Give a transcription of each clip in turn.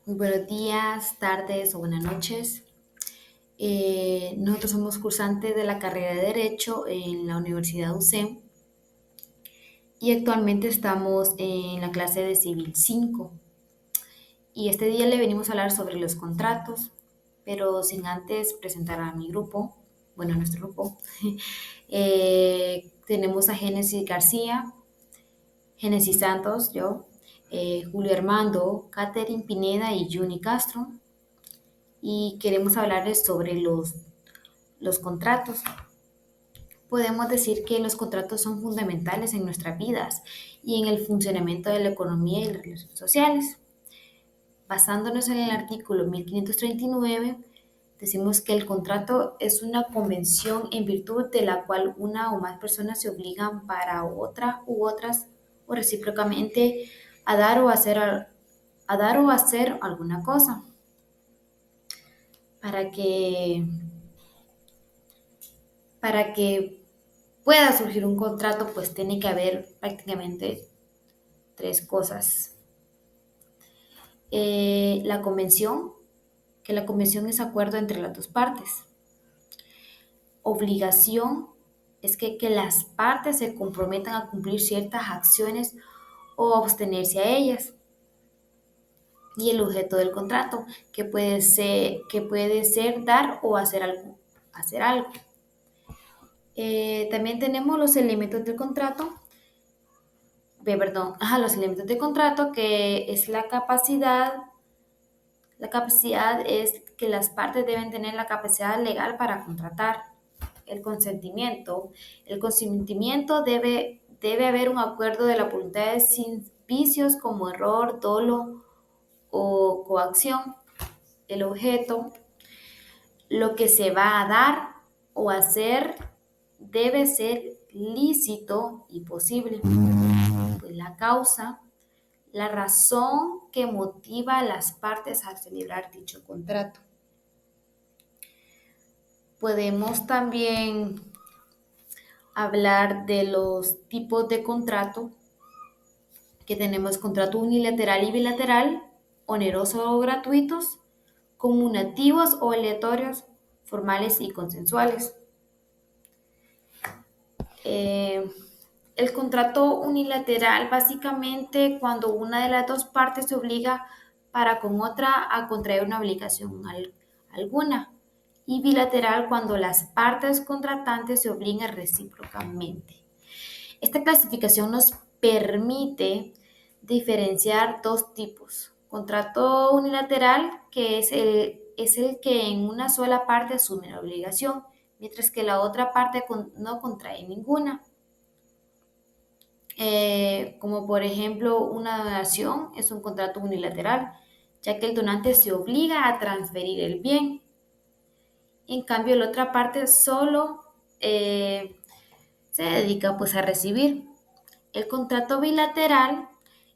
Muy buenos días, tardes o buenas noches. Nosotros somos cursantes de la carrera de Derecho en la Universidad UCEM y actualmente estamos en la clase de Civil 5. Y este día le venimos a hablar sobre los contratos, pero sin antes presentar a mi grupo, bueno, a nuestro grupo. Tenemos a Génesis García, Génesis Santos, yo, Julio Armando, Catherine Pineda y Juni Castro. Y queremos hablarles sobre los contratos. Podemos decir que los contratos son fundamentales en nuestras vidas y en el funcionamiento de la economía y las relaciones sociales. Basándonos en el artículo 1539, decimos que el contrato es una convención en virtud de la cual una o más personas se obligan para otra u otras o recíprocamente a dar o hacer, a dar o hacer alguna cosa. Para que, para que pueda surgir un contrato, pues tiene que haber prácticamente tres cosas. La convención, que la convención es acuerdo entre las dos partes. Obligación es que las partes se comprometan a cumplir ciertas acciones o abstenerse a ellas. Y el objeto del contrato, que puede ser dar o hacer algo. Hacer algo. También tenemos los elementos del contrato, los elementos de contrato, que es la capacidad. La capacidad es que las partes deben tener la capacidad legal para contratar. El consentimiento. El consentimiento debe haber un acuerdo de la voluntad sin vicios como error, dolo o coacción. El objeto. Lo que se va a dar o hacer debe ser lícito y posible. Pues la causa, la razón que motiva a las partes a celebrar dicho contrato. Podemos también hablar de los tipos de contrato, que tenemos contrato unilateral y bilateral, onerosos o gratuitos, comunicativos o aleatorios, formales y consensuales. Eh, el contrato unilateral, básicamente, cuando una de las dos partes se obliga para con otra a contraer una obligación alguna. Y bilateral, cuando las partes contratantes se obligan recíprocamente. Esta clasificación nos permite diferenciar dos tipos. Contrato unilateral, que es el que en una sola parte asume la obligación, mientras que la otra parte no contrae ninguna. Como por ejemplo una donación es un contrato unilateral, ya que el donante se obliga a transferir el bien. En cambio, la otra parte solo se dedica pues a recibir. El contrato bilateral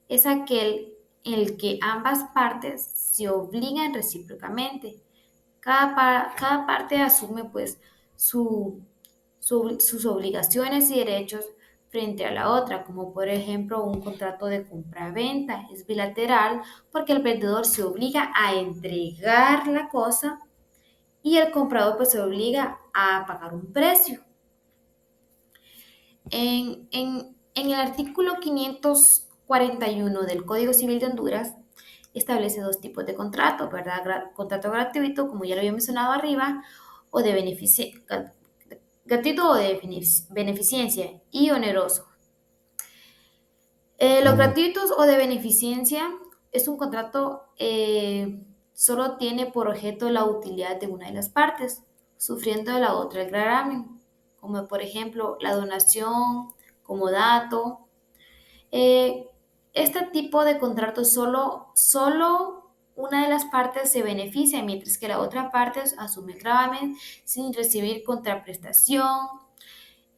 es aquel en el que ambas partes se obligan recíprocamente. Cada parte asume pues sus obligaciones y derechos frente a la otra, como por ejemplo un contrato de compra-venta. Es bilateral porque el vendedor se obliga a entregar la cosa y el comprador pues se obliga a pagar un precio. En el artículo 541 del Código Civil de Honduras establece dos tipos de contrato, ¿verdad? Contrato gratuito, como ya lo había mencionado arriba, o de gratuito o de beneficencia y oneroso. Los gratuitos o de beneficencia es un contrato, solo tiene por objeto la utilidad de una de las partes, sufriendo de la otra el gravamen, como por ejemplo la donación, como dato. Eh, este tipo de contrato solo una de las partes se beneficia, mientras que la otra parte asume el gravamen sin recibir contraprestación.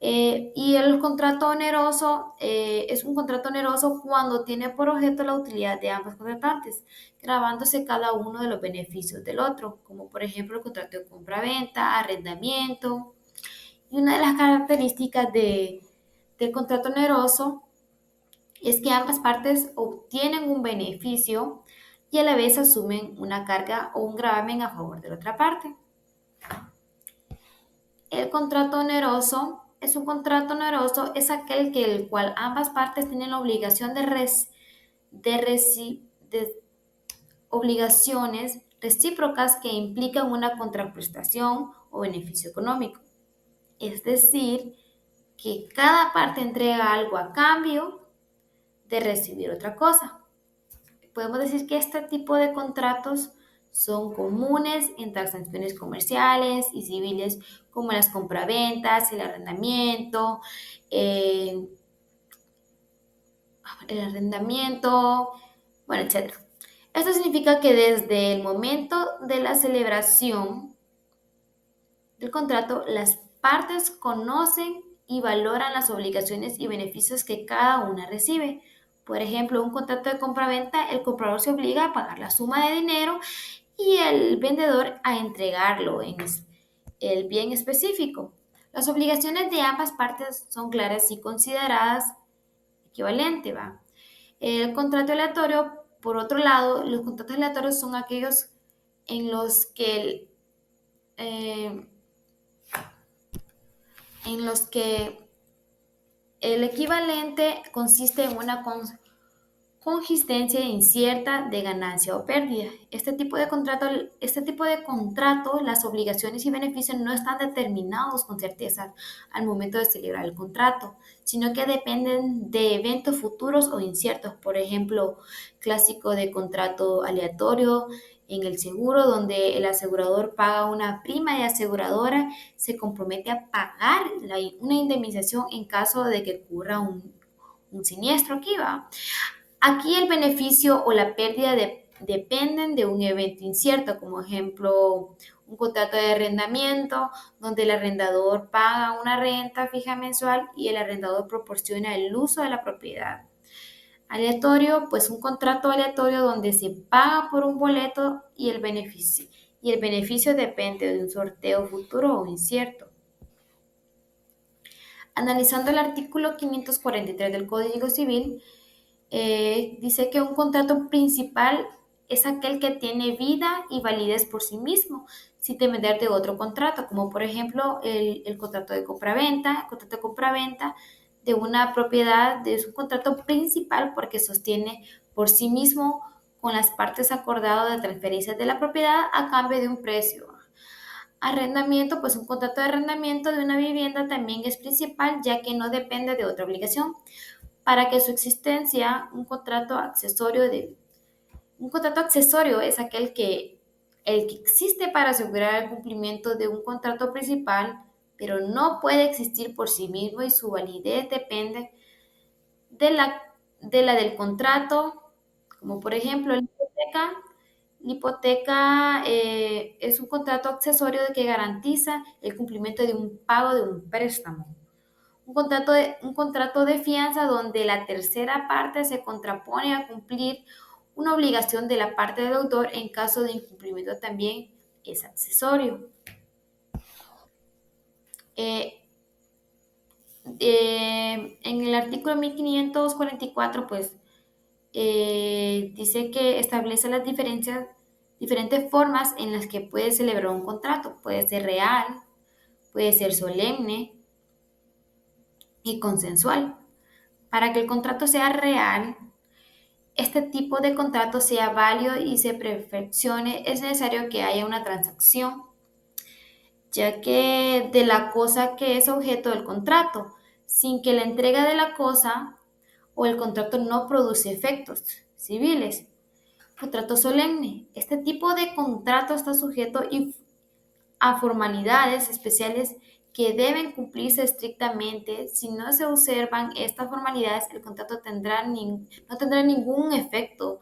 Y el contrato oneroso es un contrato oneroso cuando tiene por objeto la utilidad de ambos contratantes, gravándose cada uno de los beneficios del otro, como por ejemplo el contrato de compra-venta, arrendamiento. Y una de las características del contrato oneroso es que ambas partes obtienen un beneficio y a la vez asumen una carga o un gravamen a favor de la otra parte. El contrato oneroso es un contrato oneroso, es aquel que el cual ambas partes tienen la obligación de obligaciones recíprocas que implican una contraprestación o beneficio económico. Es decir, que cada parte entrega algo a cambio de recibir otra cosa. Podemos decir que este tipo de contratos son comunes en transacciones comerciales y civiles como las compraventas, eh, el arrendamiento, bueno, etcétera. Esto significa que desde el momento de la celebración del contrato, las partes conocen y valoran las obligaciones y beneficios que cada una recibe. Por ejemplo, un contrato de compraventa, el comprador se obliga a pagar la suma de dinero y el vendedor a entregarlo en el bien específico. Las obligaciones de ambas partes son claras y consideradas equivalente, ¿va? El contrato aleatorio, por otro lado, los contratos aleatorios son aquellos en los que eh, el equivalente consiste en una consistencia incierta de ganancia o pérdida. Este tipo de contrato, las obligaciones y beneficios no están determinados con certeza al momento de celebrar el contrato, sino que dependen de eventos futuros o inciertos. Por ejemplo, clásico de contrato aleatorio en el seguro, donde el asegurador paga una prima y aseguradora se compromete a pagar una indemnización en caso de que ocurra un siniestro. Aquí va. Aquí el beneficio o la pérdida dependen de un evento incierto, como ejemplo un contrato de arrendamiento, donde el arrendador paga una renta fija mensual y el arrendador proporciona el uso de la propiedad. Aleatorio, pues un contrato aleatorio donde se paga por un boleto y el beneficio depende de un sorteo futuro o incierto. Analizando el artículo 543 del Código Civil, dice que un contrato principal es aquel que tiene vida y validez por sí mismo, sin depender de otro contrato, como por ejemplo el contrato de compraventa. El contrato de compraventa de una propiedad es un contrato principal porque sostiene por sí mismo con las partes acordado de transferencias de la propiedad a cambio de un precio. Arrendamiento, pues un contrato de arrendamiento de una vivienda también es principal, ya que no depende de otra obligación. Para que su existencia, un contrato accesorio es el que existe para asegurar el cumplimiento de un contrato principal, pero no puede existir por sí mismo y su validez depende de la del contrato, como por ejemplo la hipoteca. La hipoteca es un contrato accesorio que garantiza el cumplimiento de un pago de un préstamo. Un contrato de fianza donde la tercera parte se contrapone a cumplir una obligación de la parte del autor en caso de incumplimiento también es accesorio. Eh, en el artículo 1544, pues, dice que establece las diferentes formas en las que puede celebrar un contrato. Puede ser real, puede ser solemne y consensual. Para que el contrato sea real, este tipo de contrato sea válido y se perfeccione, es necesario que haya una transacción, ya que de la cosa que es objeto del contrato, sin que la entrega de la cosa o el contrato no produce efectos civiles. Contrato solemne. Este tipo de contrato está sujeto a formalidades especiales que deben cumplirse estrictamente. Si no se observan estas formalidades, el contrato no tendrá ningún efecto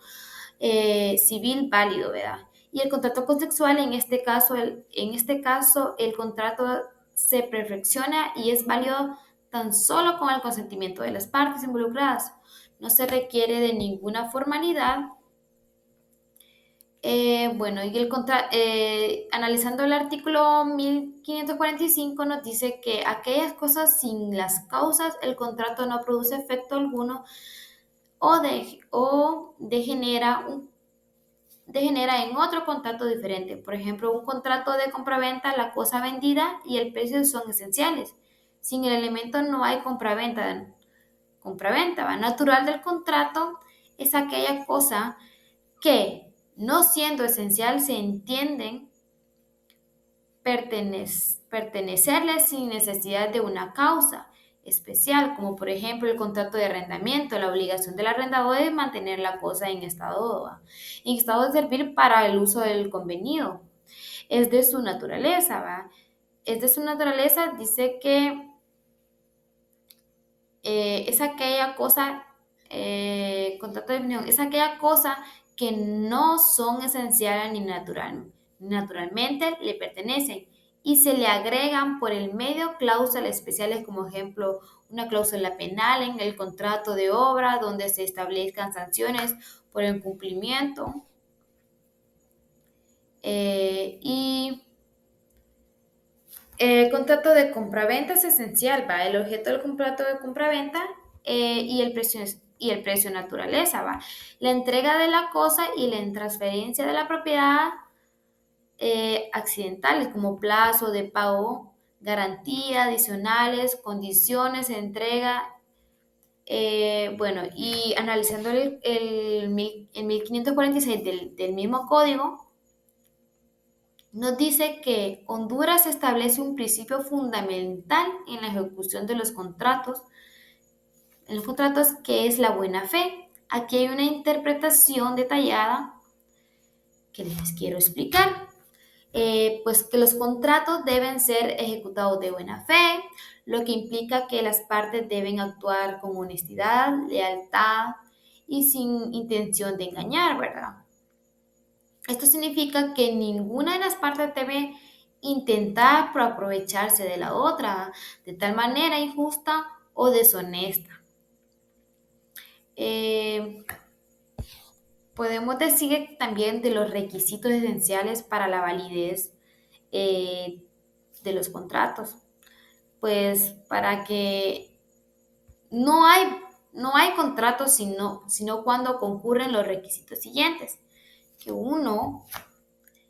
civil válido, ¿verdad? Y el contrato consensual, en este caso, el contrato se perfecciona y es válido tan solo con el consentimiento de las partes involucradas. No se requiere de ninguna formalidad. Bueno, analizando el artículo 1545 nos dice que aquellas cosas sin las causas el contrato no produce efecto alguno o degenera degenera en otro contrato diferente. Por ejemplo, un contrato de compraventa, la cosa vendida y el precio son esenciales. Sin el elemento no hay compraventa. Compraventa, ¿va? Natural del contrato es aquella cosa que, no siendo esencial, se entienden pertenecerle sin necesidad de una causa especial, como por ejemplo el contrato de arrendamiento, la obligación del arrendador de mantener la cosa en estado de servir para el uso del convenido. Es de su naturaleza, ¿va? Es de su naturaleza, dice que es aquella cosa, contrato de opinión, es aquella cosa que no son esenciales naturalmente le pertenecen y se le agregan por el medio cláusulas especiales como ejemplo una cláusula penal en el contrato de obra donde se establezcan sanciones por el cumplimiento y el contrato de compraventa es esencial, ¿va? El objeto del contrato de compraventa y el precio naturaleza, ¿va? La entrega de la cosa y la transferencia de la propiedad accidentales como plazo de pago, garantía, adicionales, condiciones de entrega. Bueno, y analizando el 1546 del mismo código, nos dice que Honduras establece un principio fundamental en la ejecución de en los contratos que es la buena fe. Aquí hay una interpretación detallada que les quiero explicar. Pues que los contratos deben ser ejecutados de buena fe, lo que implica que las partes deben actuar con honestidad, lealtad y sin intención de engañar, ¿verdad? Esto significa que ninguna de las partes debe intentar aprovecharse de la otra de tal manera injusta o deshonesta. Eh, Podemos decir también de los requisitos esenciales para la validez eh, de los contratos. Pues para que no hay, no hay contratos sino cuando concurren los requisitos siguientes. Que uno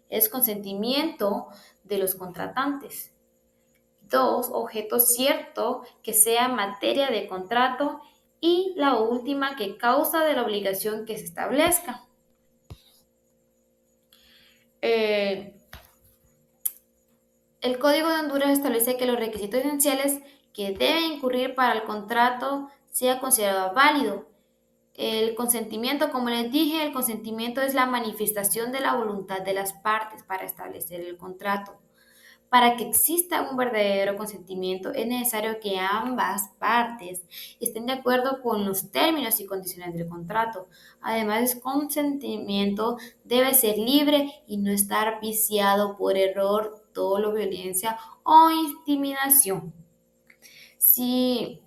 es consentimiento de los contratantes. Dos, objeto cierto que sea materia de contrato. Y la última, que causa de la obligación que se establezca. Eh, el Código de Honduras establece que los requisitos esenciales que debe incurrir para el contrato sea considerado válido. El consentimiento, como les dije, el consentimiento es la manifestación de la voluntad de las partes para establecer el contrato. Para que exista un verdadero consentimiento es necesario que ambas partes estén de acuerdo con los términos y condiciones del contrato. Además, el consentimiento debe ser libre y no estar viciado por error, dolo, violencia o intimidación. Si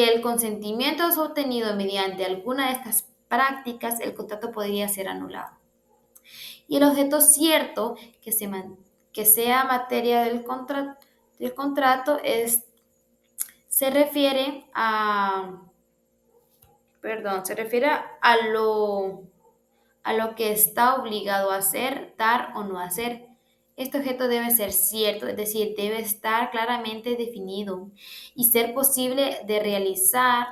el consentimiento es obtenido mediante alguna de estas prácticas, el contrato podría ser anulado. Y el objeto cierto que sea materia del contrato se refiere se refiere a lo que está obligado a hacer, dar o no hacer. Este objeto debe ser cierto, es decir, debe estar claramente definido y ser posible de realizar.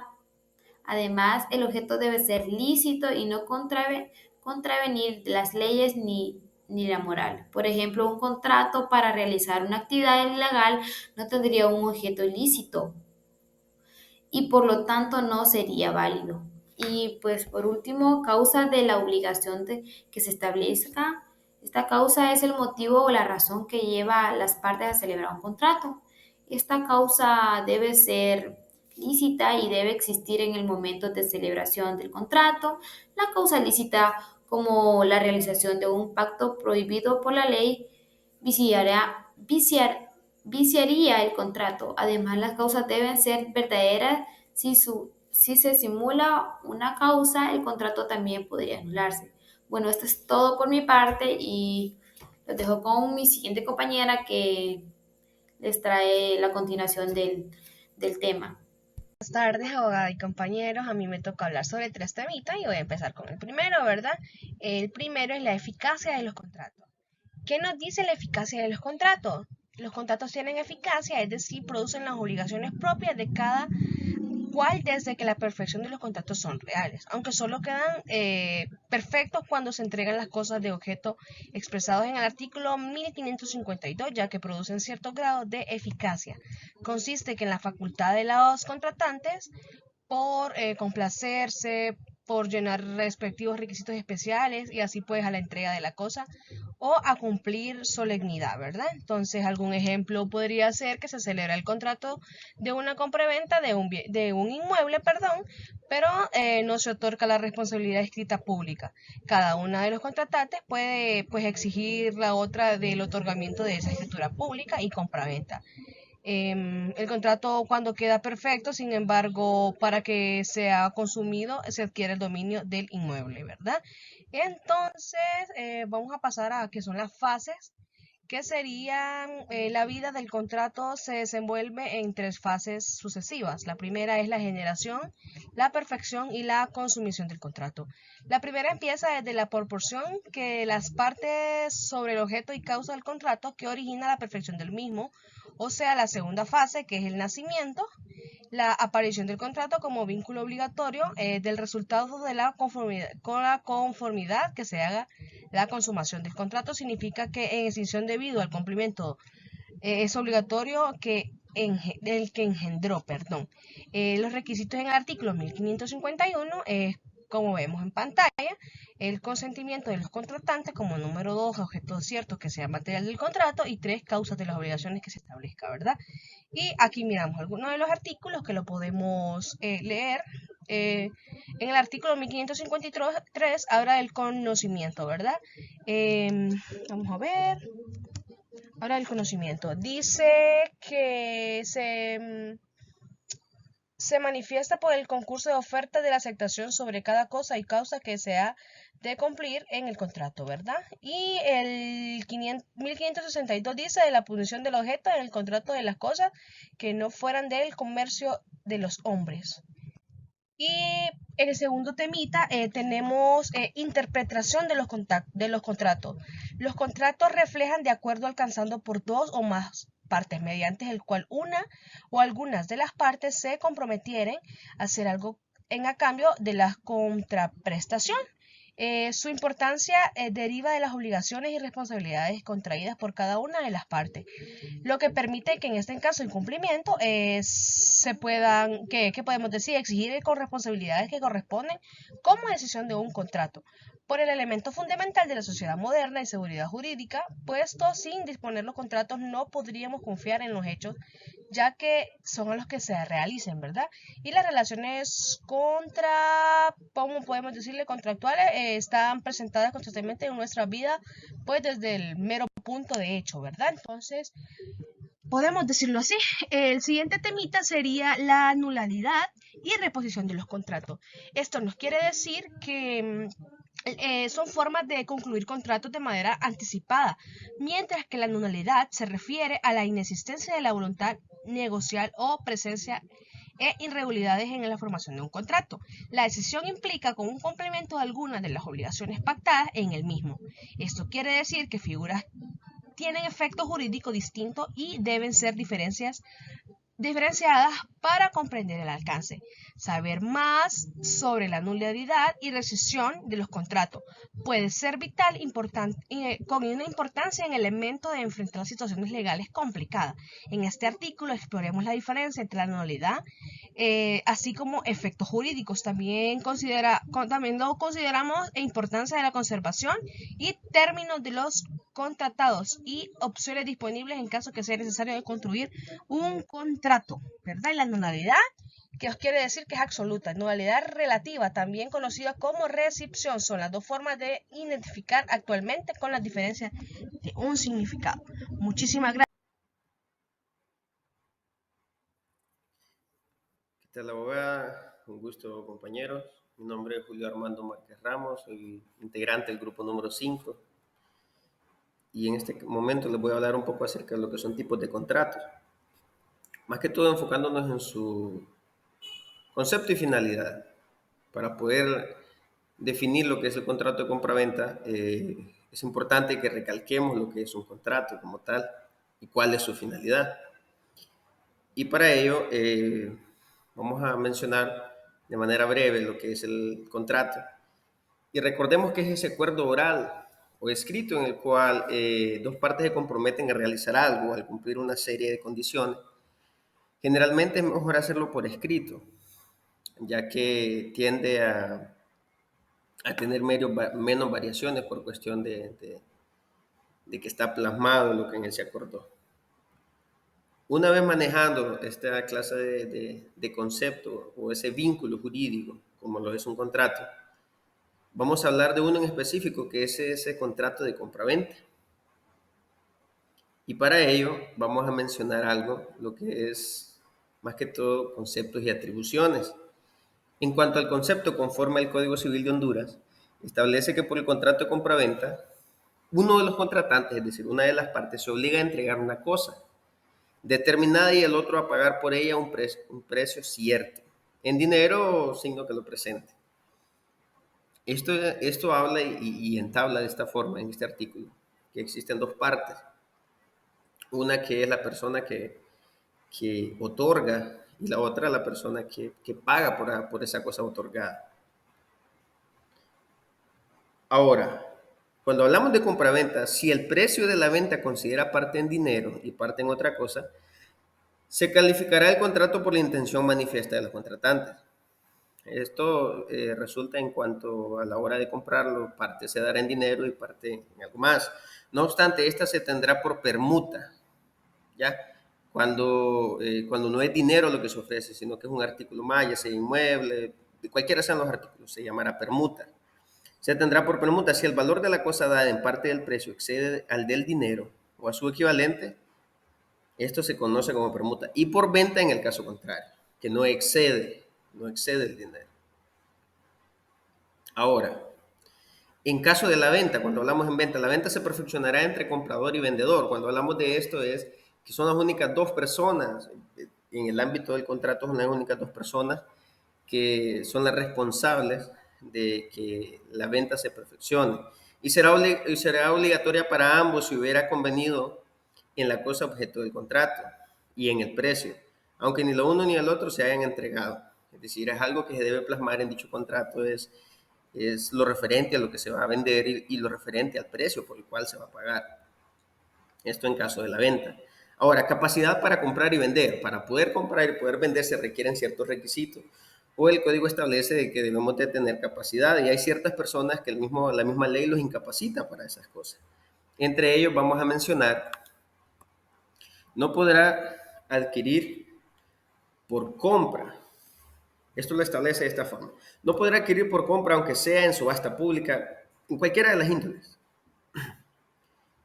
Además, el objeto debe ser lícito y no contravenir las leyes ni la moral. Por ejemplo, un contrato para realizar una actividad ilegal no tendría un objeto lícito y por lo tanto no sería válido. Y pues por último, causa de la obligación de que se establezca. Esta causa es el motivo o la razón que lleva a las partes a celebrar un contrato. Esta causa debe ser lícita y debe existir en el momento de celebración del contrato. La causa lícita, como la realización de un pacto prohibido por la ley, viciaría el contrato. Además, las causas deben ser verdaderas. Si se simula una causa, el contrato también podría anularse. Bueno, esto es todo por mi parte y los dejo con mi siguiente compañera que les trae la continuación del tema. Buenas tardes, abogada y compañeros. A mí me toca hablar sobre tres temitas y voy a empezar con el primero, ¿verdad? El primero es la eficacia de los contratos. ¿Qué nos dice la eficacia de los contratos? Los contratos tienen eficacia, es decir, producen las obligaciones propias de cada cual desde que la perfección de los contratos son reales, aunque solo quedan perfectos cuando se entregan las cosas de objeto expresados en el artículo 1552, ya que producen cierto grado de eficacia. Consiste que en la facultad de los contratantes por complacerse, por llenar respectivos requisitos especiales y así pues a la entrega de la cosa o a cumplir solemnidad, ¿verdad? Entonces algún ejemplo podría ser que se celebra el contrato de una compraventa de un inmueble, perdón, pero no se otorga la responsabilidad escrita pública. Cada una de los contratantes puede pues exigir la otra del otorgamiento de esa escritura pública y compraventa. El contrato cuando queda perfecto, sin embargo, para que sea consumido se adquiere el dominio del inmueble, ¿verdad? Entonces, vamos a pasar a qué son las fases, que serían la vida del contrato se desenvuelve en tres fases sucesivas. La primera es la generación, la perfección y la consumición del contrato. La primera empieza desde la proporción que las partes sobre el objeto y causa del contrato que origina la perfección del mismo, o sea, la segunda fase, que es el nacimiento, la aparición del contrato como vínculo obligatorio del resultado de la conformidad, con la conformidad que se haga la consumación del contrato significa que en extinción debido al cumplimiento es obligatorio que el que engendró, perdón. Los requisitos en el artículo 1551 es como vemos en pantalla, el consentimiento de los contratantes como número 2, objetos ciertos que sea material del contrato y 3, causas de las obligaciones que se establezca, ¿verdad? Y aquí miramos algunos de los artículos que lo podemos leer. En el artículo 1553 habla del conocimiento, ¿verdad? Vamos a ver. Ahora el conocimiento. Dice que se manifiesta por el concurso de oferta de la aceptación sobre cada cosa y causa que se ha de cumplir en el contrato, ¿verdad? Y el 1562 dice de la punición del objeto en el contrato de las cosas que no fueran del comercio de los hombres. Y en el segundo temita tenemos interpretación de los contratos. Los contratos reflejan de acuerdo alcanzando por dos o más partes, mediante el cual una o algunas de las partes se comprometieren a hacer algo en a cambio de la contraprestación. Su importancia deriva de las obligaciones y responsabilidades contraídas por cada una de las partes, lo que permite que en este caso el cumplimiento se puedan, que podemos decir, exigir con responsabilidades que corresponden como decisión de un contrato por el elemento fundamental de la sociedad moderna y seguridad jurídica, puesto sin disponer los contratos no podríamos confiar en los hechos, ya que son a los que se realicen, ¿verdad? Y las relaciones ¿cómo podemos decirle? Contractuales están presentadas constantemente en nuestra vida, pues desde el mero punto de hecho, ¿verdad? Entonces, podemos decirlo así. El siguiente temita sería la nulidad y reposición de los contratos. Esto nos quiere decir que son formas de concluir contratos de manera anticipada, mientras que la nulidad se refiere a la inexistencia de la voluntad negocial o presencia e irregularidades en la formación de un contrato. La decisión implica con un complemento de algunas de las obligaciones pactadas en el mismo. Esto quiere decir que figuras tienen efecto jurídico distinto y deben ser diferenciadas para comprender el alcance. Saber más sobre la nulidad y rescisión de los contratos puede ser vital con una importancia en el elemento de enfrentar situaciones legales complicadas. En este artículo exploremos la diferencia entre la nulidad, así como efectos jurídicos. También lo consideramos importancia de la conservación y términos de los contratados y opciones disponibles en caso que sea necesario de construir un contrato, ¿verdad? Y la nulidad, que os quiere decir que es absoluta. Nulidad relativa, también conocida como recepción, son las dos formas de identificar actualmente con las diferencias de un significado. Muchísimas gracias. ¿Qué tal, abogada? Un gusto, compañeros. Mi nombre es Julio Armando Márquez Ramos, soy integrante del grupo número 5 y en este momento les voy a hablar un poco acerca de lo que son tipos de contratos. Más que todo enfocándonos Concepto y finalidad. Para poder definir lo que es el contrato de compraventa, es importante que recalquemos lo que es un contrato como tal y cuál es su finalidad. Y para ello vamos a mencionar de manera breve lo que es el contrato. Y recordemos que es ese acuerdo oral o escrito en el cual dos partes se comprometen a realizar algo al cumplir una serie de condiciones. Generalmente es mejor hacerlo por escrito, ya que tiende a tener menos variaciones por cuestión de que está plasmado lo que en él se acordó. Una vez manejando esta clase de concepto o ese vínculo jurídico, como lo es un contrato, vamos a hablar de uno en específico, que es ese contrato de compraventa. Y para ello vamos a mencionar algo, lo que es más que todo conceptos y atribuciones. En cuanto al concepto, conforme al Código Civil de Honduras, establece que por el contrato de compraventa, uno de los contratantes, es decir, una de las partes, se obliga a entregar una cosa determinada y el otro a pagar por ella un precio cierto, en dinero o signo que lo presente. Esto habla y entabla de esta forma en este artículo, que existen dos partes. Una que es la persona que otorga y la otra la persona que paga por esa cosa otorgada. Ahora, cuando hablamos de compraventa, si el precio de la venta considera parte en dinero y parte en otra cosa, se calificará el contrato por la intención manifiesta de los contratantes. Esto resulta en cuanto a la hora de comprarlo, parte se dará en dinero y parte en algo más. No obstante, esta se tendrá por permuta, ¿ya? Cuando no es dinero lo que se ofrece, sino que es un artículo más, ya sea inmueble, cualquiera sean los artículos, se llamará permuta. Se tendrá por permuta si el valor de la cosa dada en parte del precio excede al del dinero o a su equivalente, esto se conoce como permuta. Y por venta en el caso contrario, que no excede el dinero. Ahora, en caso de la venta, cuando hablamos en venta, la venta se perfeccionará entre comprador y vendedor. Cuando hablamos de esto es que son las únicas dos personas, en el ámbito del contrato son las únicas dos personas que son las responsables de que la venta se perfeccione. Y será obligatoria para ambos si hubiera convenido en la cosa objeto del contrato y en el precio, aunque ni lo uno ni el otro se hayan entregado. Es decir, es algo que se debe plasmar en dicho contrato, es lo referente a lo que se va a vender y lo referente al precio por el cual se va a pagar. Esto en caso de la venta. Ahora, capacidad para comprar y vender. Para poder comprar y poder vender se requieren ciertos requisitos. O el código establece que debemos de tener capacidad y hay ciertas personas que la misma ley los incapacita para esas cosas. Entre ellos vamos a mencionar, no podrá adquirir por compra. Esto lo establece de esta forma. No podrá adquirir por compra, aunque sea en subasta pública, en cualquiera de las índoles.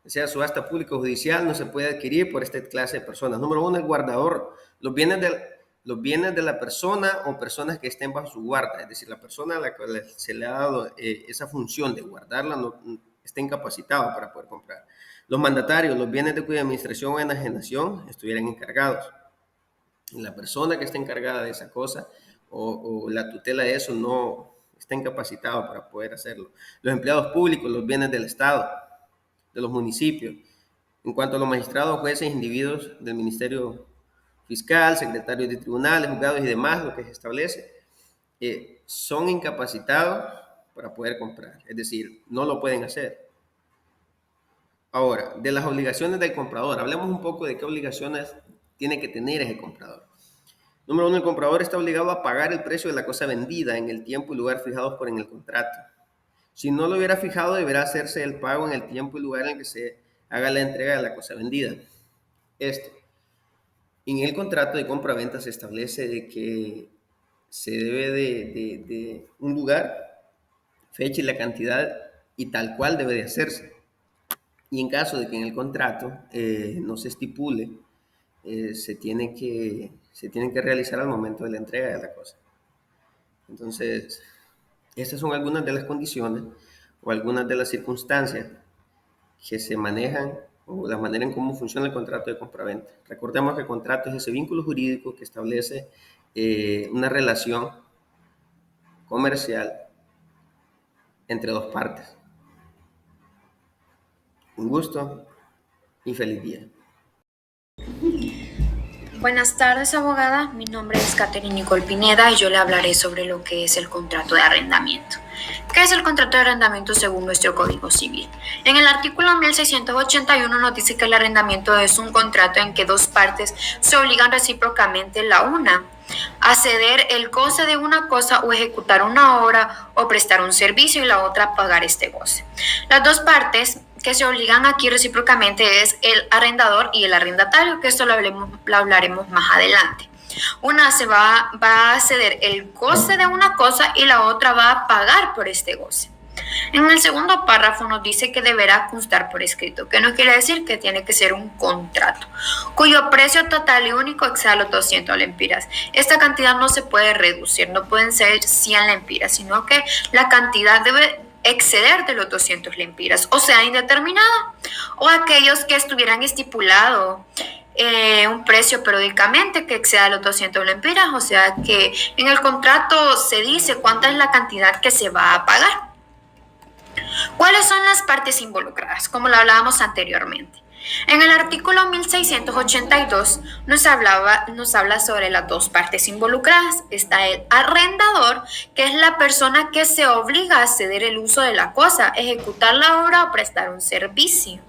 Sea subasta pública o judicial, no se puede adquirir por esta clase de personas. Número uno, el guardador. Los bienes de la persona o personas que estén bajo su guarda, es decir, la persona a la cual se le ha dado esa función de guardarla no está incapacitado para poder comprar. Los mandatarios, los bienes de cuya administración o enajenación estuvieran encargados. La persona que está encargada de esa cosa o la tutela de eso no está incapacitado para poder hacerlo. Los empleados públicos, los bienes del Estado, de los municipios. En cuanto a los magistrados, jueces, individuos del Ministerio Fiscal, secretarios de tribunales, juzgados y demás, lo que se establece, son incapacitados para poder comprar. Es decir, no lo pueden hacer. Ahora, de las obligaciones del comprador. Hablemos un poco de qué obligaciones tiene que tener ese comprador. Número uno, el comprador está obligado a pagar el precio de la cosa vendida en el tiempo y lugar fijados por en el contrato. Si no lo hubiera fijado, deberá hacerse el pago en el tiempo y lugar en el que se haga la entrega de la cosa vendida. Esto. En el contrato de compra-venta se establece de que se debe de un lugar, fecha y la cantidad y tal cual debe de hacerse. Y en caso de que en el contrato no se estipule, se tiene que realizar al momento de la entrega de la cosa. Entonces, estas son algunas de las condiciones o algunas de las circunstancias que se manejan o la manera en cómo funciona el contrato de compraventa. Recordemos que el contrato es ese vínculo jurídico que establece una relación comercial entre dos partes. Un gusto y feliz día. Buenas tardes, abogada. Mi nombre es Catherine Nicole Pineda y yo le hablaré sobre lo que es el contrato de arrendamiento. ¿Qué es el contrato de arrendamiento según nuestro Código Civil? En el artículo 1681 nos dice que el arrendamiento es un contrato en que dos partes se obligan recíprocamente la una a ceder el goce de una cosa o ejecutar una obra o prestar un servicio y la otra a pagar este goce. Las dos partes que se obligan aquí recíprocamente es el arrendador y el arrendatario, que esto lo hablaremos más adelante. Una va a ceder el goce de una cosa y la otra va a pagar por este goce. En el segundo párrafo nos dice que deberá constar por escrito, que no quiere decir que tiene que ser un contrato, cuyo precio total y único exceda los 200 lempiras. Esta cantidad no se puede reducir, no pueden ser 100 lempiras, sino que la cantidad debe exceder de los 200 lempiras, o sea, indeterminado, o aquellos que estuvieran estipulado un precio periódicamente que exceda los 200 lempiras, o sea, que en el contrato se dice cuánta es la cantidad que se va a pagar. ¿Cuáles son las partes involucradas? Como lo hablábamos anteriormente. En el artículo 1682 nos habla sobre las dos partes involucradas. Está el arrendador, que es la persona que se obliga a ceder el uso de la cosa, ejecutar la obra o prestar un servicio.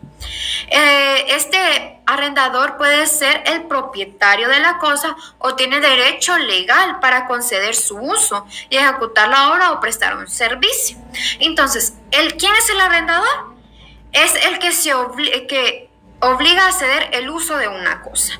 Este arrendador puede ser el propietario de la cosa o tiene derecho legal para conceder su uso y ejecutar la obra o prestar un servicio. Entonces, ¿quién es el arrendador? Es el que obliga a ceder el uso de una cosa.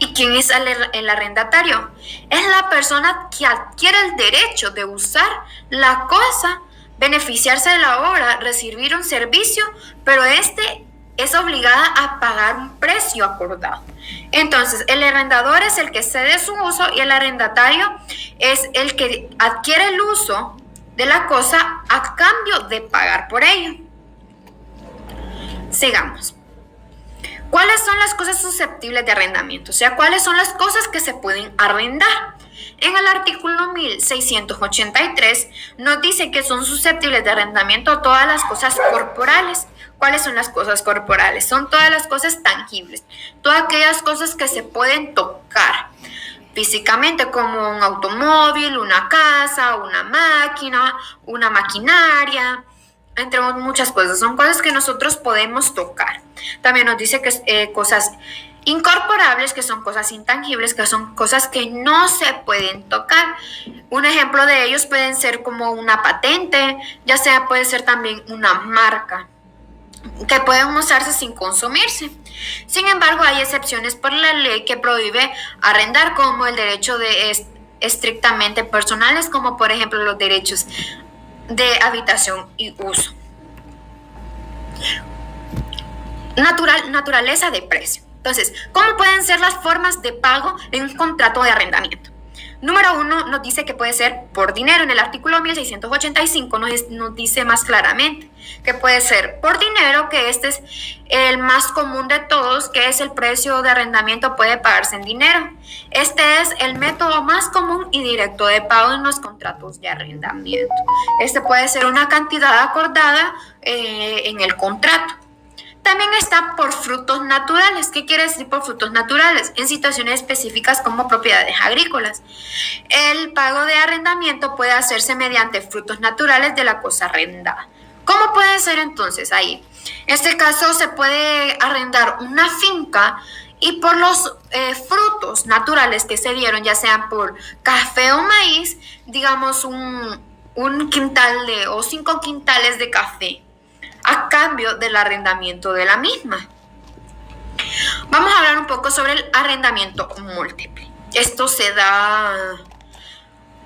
¿Y quién es el arrendatario? Es la persona que adquiere el derecho de usar la cosa, beneficiarse de la obra, recibir un servicio, pero es obligada a pagar un precio acordado. Entonces, el arrendador es el que cede su uso y el arrendatario es el que adquiere el uso de la cosa a cambio de pagar por ello. Sigamos. ¿Cuáles son las cosas susceptibles de arrendamiento? O sea, ¿cuáles son las cosas que se pueden arrendar? En el artículo 1683 nos dice que son susceptibles de arrendamiento todas las cosas corporales. ¿Cuáles son las cosas corporales? Son todas las cosas tangibles, todas aquellas cosas que se pueden tocar físicamente, como un automóvil, una casa, una máquina, una maquinaria, entre muchas cosas. Son cosas que nosotros podemos tocar. También nos dice que cosas incorporables, que son cosas intangibles, que son cosas que no se pueden tocar. Un ejemplo de ellos pueden ser como una patente, ya sea puede ser también una marca, que pueden usarse sin consumirse. Sin embargo, hay excepciones por la ley que prohíbe arrendar, como el derecho de estrictamente personales, como por ejemplo los derechos de habitación y uso. Naturaleza de precio. Entonces, ¿cómo pueden ser las formas de pago en un contrato de arrendamiento? Número 1 nos dice que puede ser por dinero. En el artículo 1685 nos dice más claramente que puede ser por dinero, que este es el más común de todos, que es el precio de arrendamiento puede pagarse en dinero. Este es el método más común y directo de pago en los contratos de arrendamiento. Este puede ser una cantidad acordada en el contrato. También está por frutos naturales. ¿Qué quiere decir por frutos naturales? En situaciones específicas como propiedades agrícolas. El pago de arrendamiento puede hacerse mediante frutos naturales de la cosa arrendada. ¿Cómo puede ser entonces ahí? En este caso se puede arrendar una finca y por los frutos naturales que se dieron, ya sean por café o maíz, digamos un quintal o 5 quintales de café, a cambio del arrendamiento de la misma. Vamos a hablar un poco sobre el arrendamiento múltiple. Esto se da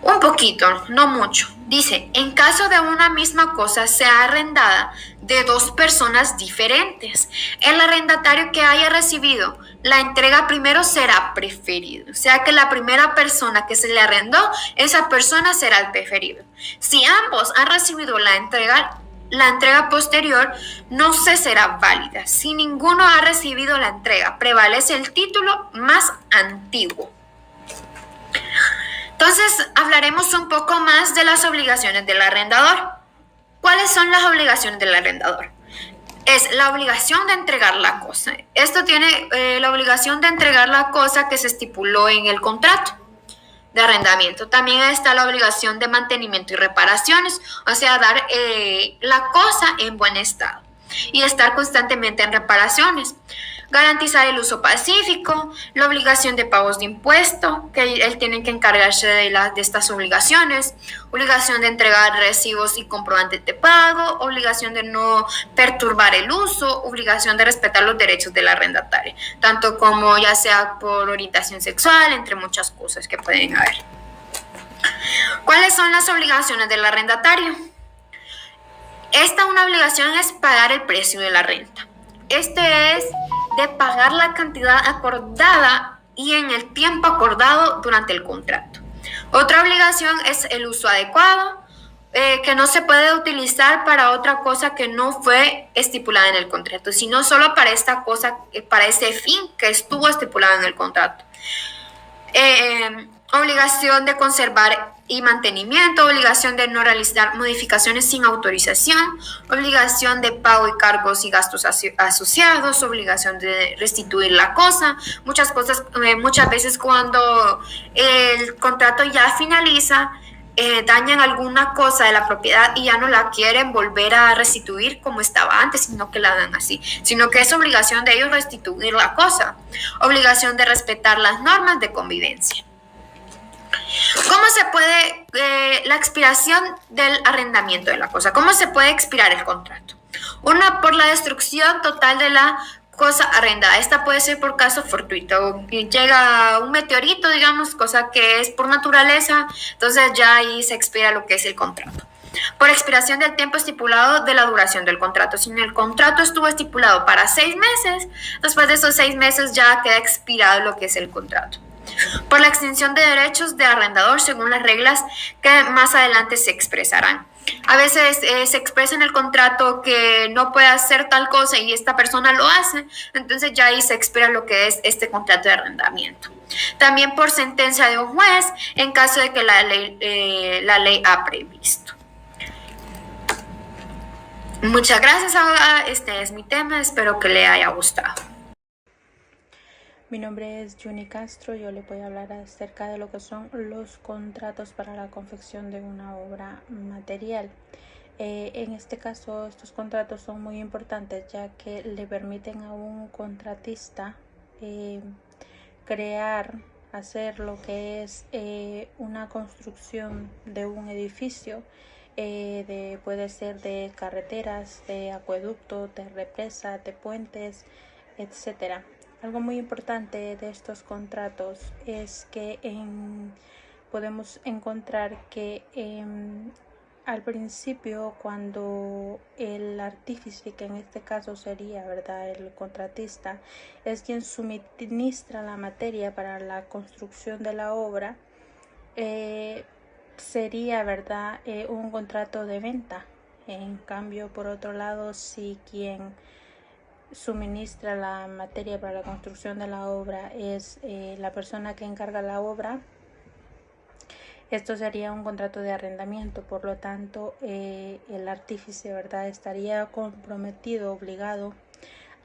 un poquito, no mucho. Dice, en caso de una misma cosa sea arrendada de dos personas diferentes, el arrendatario que haya recibido la entrega primero será preferido. O sea que la primera persona que se le arrendó, esa persona será el preferido. Si ambos han recibido la entrega posterior no se será válida. Si ninguno ha recibido la entrega, prevalece el título más antiguo. Entonces, hablaremos un poco más de las obligaciones del arrendador. ¿Cuáles son las obligaciones del arrendador? Es la obligación de entregar la cosa. Esto tiene la obligación de entregar la cosa que se estipuló en el contrato de arrendamiento. También está la obligación de mantenimiento y reparaciones, o sea, dar la cosa en buen estado y estar constantemente en reparaciones. Garantizar el uso pacífico, la obligación de pagos de impuesto, que él tiene que encargarse de estas obligaciones, obligación de entregar recibos y comprobantes de pago, obligación de no perturbar el uso, obligación de respetar los derechos del arrendatario, tanto como ya sea por orientación sexual, entre muchas cosas que pueden haber. ¿Cuáles son las obligaciones del arrendatario? Una obligación es pagar el precio de la renta. Este es de pagar la cantidad acordada y en el tiempo acordado durante el contrato. Otra obligación es el uso adecuado, que no se puede utilizar para otra cosa que no fue estipulada en el contrato, sino solo para esta cosa, para ese fin que estuvo estipulado en el contrato. Obligación de conservar y mantenimiento, obligación de no realizar modificaciones sin autorización, obligación de pago y cargos y gastos asociados, obligación de restituir la cosa. Muchas veces cuando el contrato ya finaliza, dañan alguna cosa de la propiedad y ya no la quieren volver a restituir como estaba antes, sino que la dan así, sino que es obligación de ellos restituir la cosa. Obligación de respetar las normas de convivencia. ¿Cómo se puede, la expiración del arrendamiento de la cosa? ¿Cómo se puede expirar el contrato? Una, por la destrucción total de la cosa arrendada. Esta puede ser por caso fortuito. Llega un meteorito, digamos, cosa que es por naturaleza, entonces ya ahí se expira lo que es el contrato. Por expiración del tiempo estipulado de la duración del contrato. Si el contrato estuvo estipulado para 6 meses, después de esos 6 meses ya queda expirado lo que es el contrato. Por la extinción de derechos de arrendador según las reglas que más adelante se expresarán. A veces se expresa en el contrato que no puede hacer tal cosa y esta persona lo hace, entonces ya ahí se expira lo que es este contrato de arrendamiento. También por sentencia de un juez en caso de que la ley ha previsto. Muchas gracias, abogada. Este es mi tema, espero que le haya gustado. Mi nombre es Juni Castro, yo le voy a hablar acerca de lo que son los contratos para la confección de una obra material. En este caso, estos contratos son muy importantes ya que le permiten a un contratista hacer lo que es una construcción de un edificio, puede ser de carreteras, de acueductos, de represas, de puentes, etcétera. Algo muy importante de estos contratos es que podemos encontrar que al principio, cuando el artífice, que en este caso sería, ¿verdad?, el contratista, es quien suministra la materia para la construcción de la obra, sería, ¿verdad?, un contrato de venta. En cambio, por otro lado, si quien suministra la materia para la construcción de la obra es la persona que encarga la obra, esto sería un contrato de arrendamiento. Por lo tanto, el artífice, ¿verdad?, estaría comprometido, obligado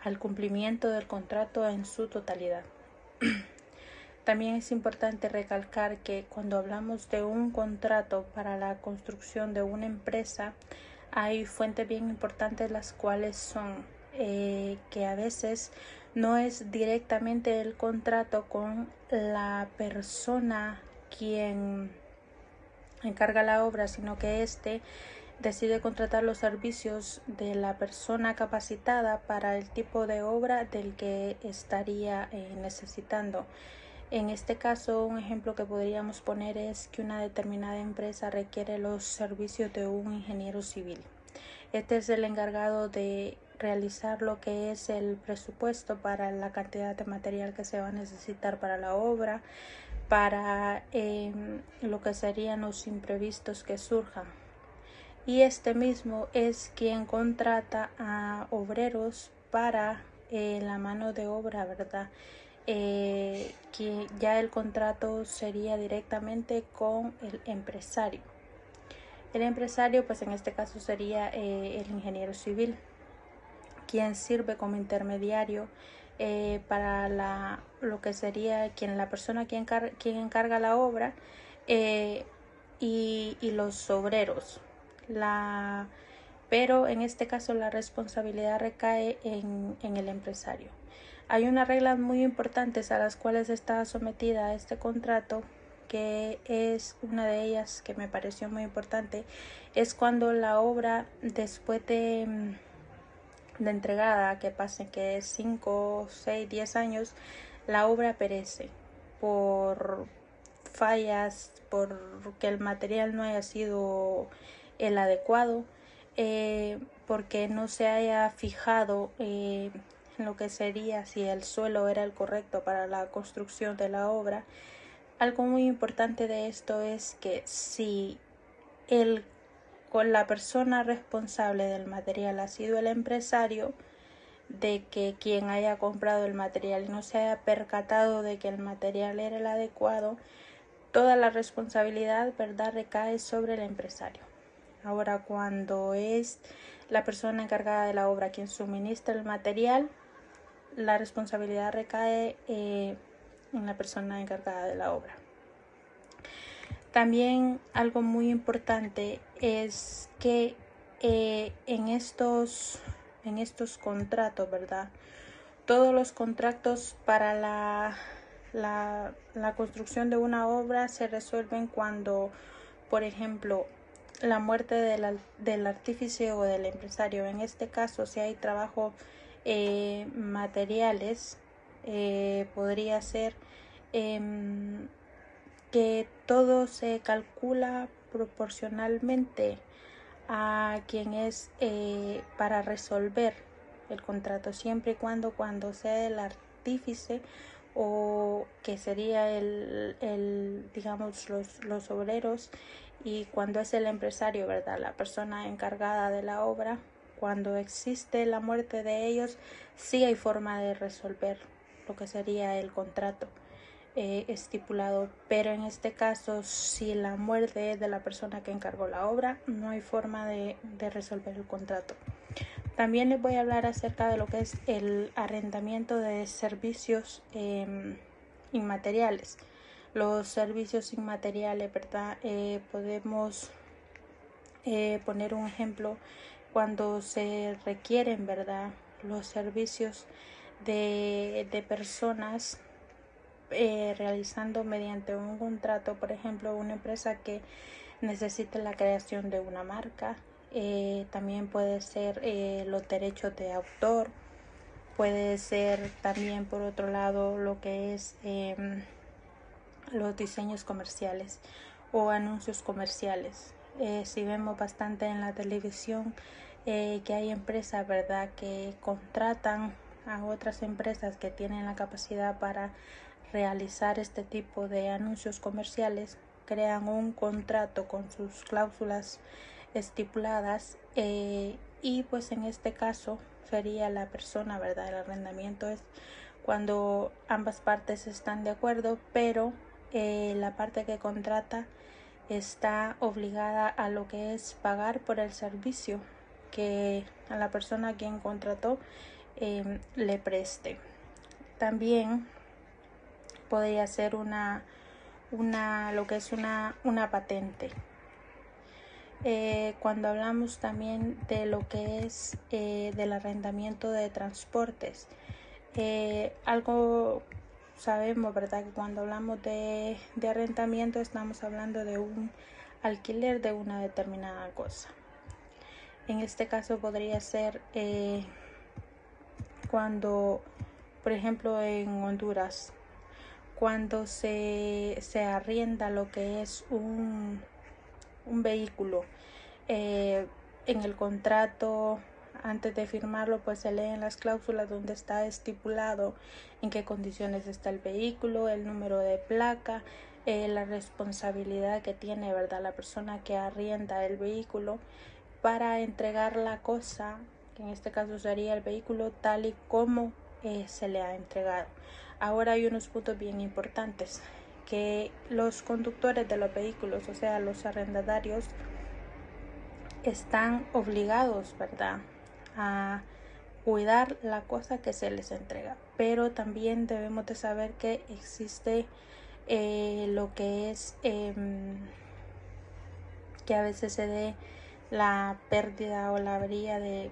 al cumplimiento del contrato en su totalidad. También es importante recalcar que cuando hablamos de un contrato para la construcción de una empresa, hay fuentes bien importantes, las cuales son que a veces no es directamente el contrato con la persona quien encarga la obra, sino que decide contratar los servicios de la persona capacitada para el tipo de obra del que estaría necesitando. En este caso, un ejemplo que podríamos poner es que una determinada empresa requiere los servicios de un ingeniero civil. Este es el encargado de realizar lo que es el presupuesto para la cantidad de material que se va a necesitar para la obra, para lo que serían los imprevistos que surjan. Y este mismo es quien contrata a obreros para la mano de obra, ¿verdad? que ya el contrato sería directamente con el empresario. El empresario, pues en este caso sería el ingeniero civil, quien sirve como intermediario para lo que sería la persona quien encarga la obra y los obreros. Pero en este caso la responsabilidad recae en el empresario. Hay unas reglas muy importantes a las cuales está sometida este contrato, que es una de ellas que me pareció muy importante, es cuando la obra después de entregada, que pasen que 5, 6, 10 años, la obra perece por fallas, porque el material no haya sido el adecuado, porque no se haya fijado en lo que sería si el suelo era el correcto para la construcción de la obra. Algo muy importante de esto es que si con la persona responsable del material ha sido el empresario, de que quien haya comprado el material no se haya percatado de que el material era el adecuado, toda la responsabilidad, ¿verdad?, recae sobre el empresario. Ahora, cuando es la persona encargada de la obra quien suministra el material, la responsabilidad recae en la persona encargada de la obra. También algo muy importante es que en estos contratos, ¿verdad? Todos los contratos para la construcción de una obra se resuelven cuando, por ejemplo, la muerte del artífice o del empresario. En este caso, si hay trabajo materiales, podría ser que todo se calcula proporcionalmente a quien es para resolver el contrato, siempre y cuando sea el artífice o que sería digamos los obreros, y cuando es el empresario, ¿verdad?, la persona encargada de la obra. Cuando existe la muerte de ellos, sí hay forma de resolver lo que sería el contrato estipulado, pero en este caso, si la muerte es de la persona que encargó la obra, no hay forma de resolver el contrato. También les voy a hablar acerca de lo que es el arrendamiento de servicios inmateriales. Los servicios inmateriales, ¿verdad? Podemos poner un ejemplo cuando se requieren, ¿verdad?, los servicios de personas realizando mediante un contrato, por ejemplo, una empresa que necesite la creación de una marca. También puede ser los derechos de autor, puede ser también, por otro lado, lo que es los diseños comerciales o anuncios comerciales. Si vemos bastante en la televisión que hay empresas, ¿verdad?, que contratan a otras empresas que tienen la capacidad para realizar este tipo de anuncios comerciales, crean un contrato con sus cláusulas estipuladas y pues en este caso sería la persona, ¿verdad? El arrendamiento es cuando ambas partes están de acuerdo, pero la parte que contrata está obligada a lo que es pagar por el servicio que a la persona a quien contrató le preste. También podría ser lo que es una patente. Cuando hablamos también de lo que es del arrendamiento de transportes, algo sabemos, ¿verdad?, que cuando hablamos de arrendamiento estamos hablando de un alquiler de una determinada cosa. En este caso podría ser cuando, por ejemplo, en Honduras, cuando se arrienda lo que es un vehículo, en el contrato, antes de firmarlo, pues se leen las cláusulas donde está estipulado en qué condiciones está el vehículo, el número de placa, la responsabilidad que tiene, ¿verdad?, la persona que arrienda el vehículo para entregar la cosa, que en este caso sería el vehículo tal y como se le ha entregado. Ahora hay unos puntos bien importantes, que los conductores de los vehículos, o sea, los arrendatarios, están obligados, ¿verdad?, a cuidar la cosa que se les entrega, pero también debemos de saber que existe lo que es que a veces se dé la pérdida o la avería de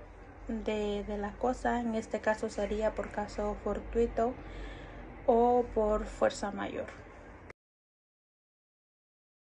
la cosa. En este caso sería por caso fortuito o por fuerza mayor.